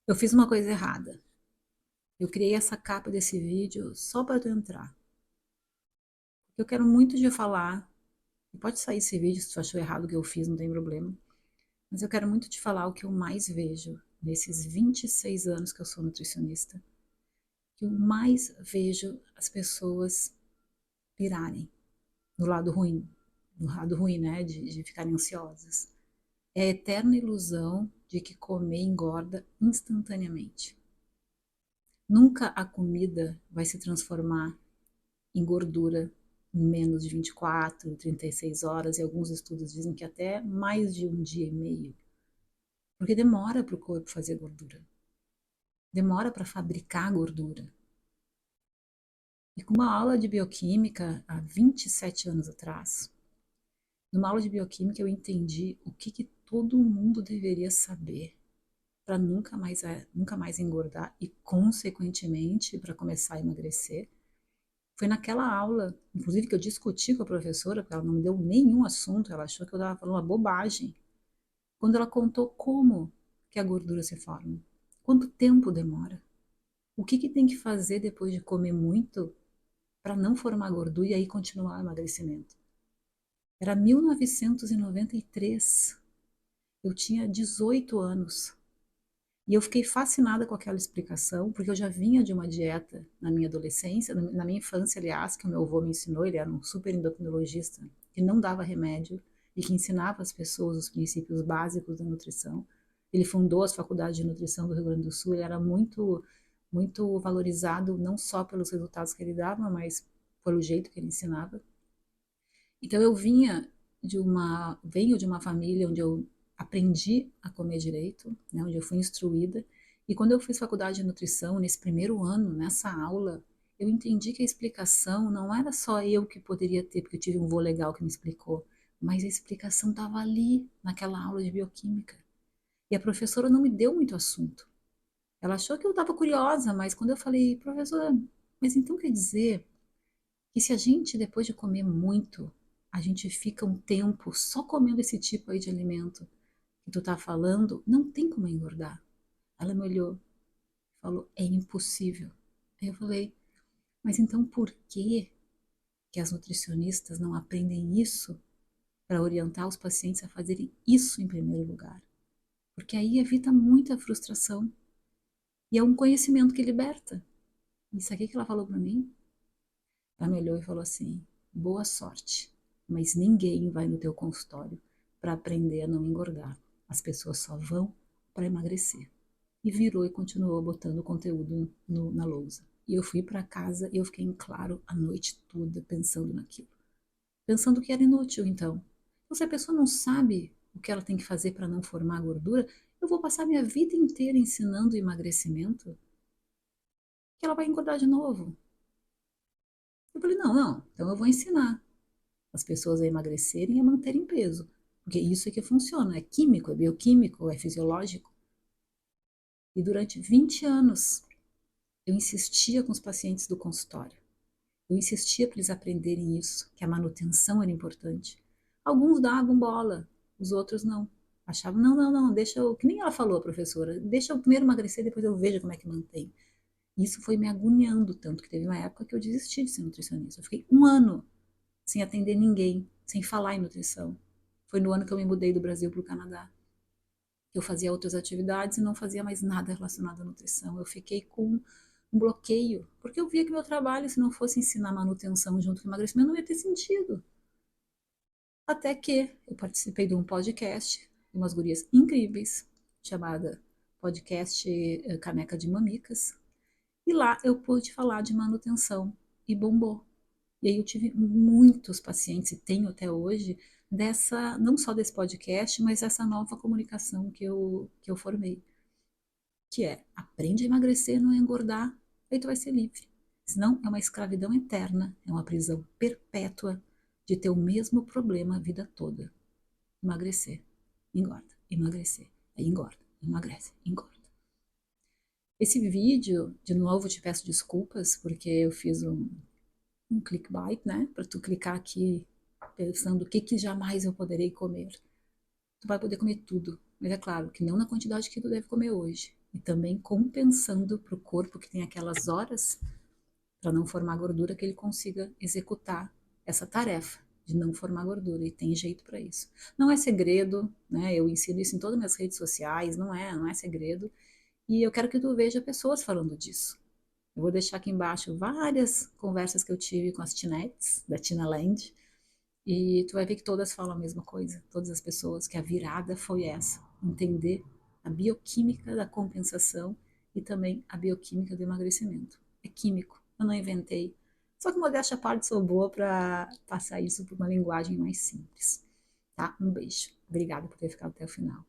Eu fiz uma coisa errada. Eu criei essa capa desse vídeo só para tu entrar. Eu quero muito te falar, e pode sair esse vídeo se tu achou errado o que eu fiz, não tem problema, mas eu quero muito te falar o que eu mais vejo nesses 26 anos que eu sou nutricionista, que eu mais vejo as pessoas pirarem no lado ruim, né, de ficarem ansiosas. É a eterna ilusão de que comer engorda instantaneamente. Nunca a comida vai se transformar em gordura em menos de 24, 36 horas, e alguns estudos dizem que até mais de um dia e meio, porque demora para o corpo fazer gordura, demora para fabricar gordura. E com uma aula de bioquímica há 27 anos atrás, numa aula de bioquímica eu entendi o que todo mundo deveria saber para nunca mais engordar e, consequentemente, para começar a emagrecer. Foi naquela aula, inclusive, que eu discuti com a professora, porque ela não me deu nenhum assunto, ela achou que eu estava falando uma bobagem, quando ela contou como que a gordura se forma, quanto tempo demora, o que tem que fazer depois de comer muito para não formar gordura e aí continuar o emagrecimento. Era 1993, eu tinha 18 anos, e eu fiquei fascinada com aquela explicação, porque eu já vinha de uma dieta na minha adolescência, na minha infância, aliás, que o meu avô me ensinou, ele era um super endocrinologista, que não dava remédio e que ensinava as pessoas os princípios básicos da nutrição. Ele fundou as faculdades de nutrição do Rio Grande do Sul, ele era muito valorizado não só pelos resultados que ele dava, mas pelo jeito que ele ensinava. Então eu venho de uma família onde eu aprendi a comer direito, né, onde eu fui instruída. E quando eu fiz faculdade de nutrição, nesse primeiro ano, nessa aula, eu entendi que a explicação não era só eu que poderia ter, porque eu tive um vô legal que me explicou, mas a explicação estava ali, naquela aula de bioquímica. E a professora não me deu muito assunto. Ela achou que eu estava curiosa, mas quando eu falei, professora, mas então quer dizer que se a gente, depois de comer muito, a gente fica um tempo só comendo esse tipo aí de alimento que tu tá falando, não tem como engordar. Ela me olhou e falou, é impossível. Aí eu falei, mas então por que as nutricionistas não aprendem isso para orientar os pacientes a fazerem isso em primeiro lugar? Porque aí evita muita frustração e é um conhecimento que liberta. Isso aqui que ela falou para mim, ela me olhou e falou assim, boa sorte, mas ninguém vai no teu consultório para aprender a não engordar. As pessoas só vão para emagrecer. E virou e continuou botando conteúdo na lousa. E eu fui para casa e eu fiquei em claro a noite toda pensando naquilo. Pensando que era inútil, então. Então, se a pessoa não sabe o que ela tem que fazer para não formar gordura, eu vou passar minha vida inteira ensinando emagrecimento, que ela vai engordar de novo. Eu falei, não, não, então eu vou ensinar as pessoas a emagrecerem e a manterem peso. Porque isso é que funciona, é químico, é bioquímico, é fisiológico. E durante 20 anos eu insistia com os pacientes do consultório. Eu insistia para eles aprenderem isso, que a manutenção era importante. Alguns davam bola, os outros não. Achavam, não, não, não, deixa eu, que nem ela falou, a professora, deixa eu primeiro emagrecer, depois eu vejo como é que mantém. Isso foi me agoniando tanto que teve uma época que eu desisti de ser nutricionista. Eu fiquei um ano sem atender ninguém, sem falar em nutrição. Foi no ano que eu me mudei do Brasil para o Canadá. Eu fazia outras atividades e não fazia mais nada relacionado à nutrição. Eu fiquei com um bloqueio, porque eu via que meu trabalho, se não fosse ensinar manutenção junto com emagrecimento, não ia ter sentido. Até que eu participei de um podcast de umas gurias incríveis, chamada Podcast Caneca de Mamicas, e lá eu pude falar de manutenção e bombou. E aí eu tive muitos pacientes, e tenho até hoje, dessa, não só desse podcast, mas essa nova comunicação que eu formei, que é, aprende a emagrecer, não engordar, aí tu vai ser livre. Senão é uma escravidão eterna, é uma prisão perpétua de ter o mesmo problema a vida toda. Emagrecer, engorda, emagrecer, aí engorda, emagrece, engorda. Esse vídeo, de novo, te peço desculpas, porque eu fiz um clickbait, né? Para tu clicar aqui pensando o que jamais eu poderei comer. Tu vai poder comer tudo, mas é claro que não na quantidade que tu deve comer hoje. e também compensando para o corpo que tem aquelas horas para não formar gordura, que ele consiga executar essa tarefa de não formar gordura, e tem jeito para isso. Não é segredo, né? Eu ensino isso em todas as minhas redes sociais, não é segredo, e eu quero que tu veja pessoas falando disso. Eu vou deixar aqui embaixo várias conversas que eu tive com as Tinettes, da Tina Land, e tu vai ver que todas falam a mesma coisa, todas as pessoas, que a virada foi essa, entender a bioquímica da compensação e também a bioquímica do emagrecimento. É químico, eu não inventei. Só que modéstia à parte, sou boa para passar isso por uma linguagem mais simples. Tá? Um beijo. Obrigada por ter ficado até o final.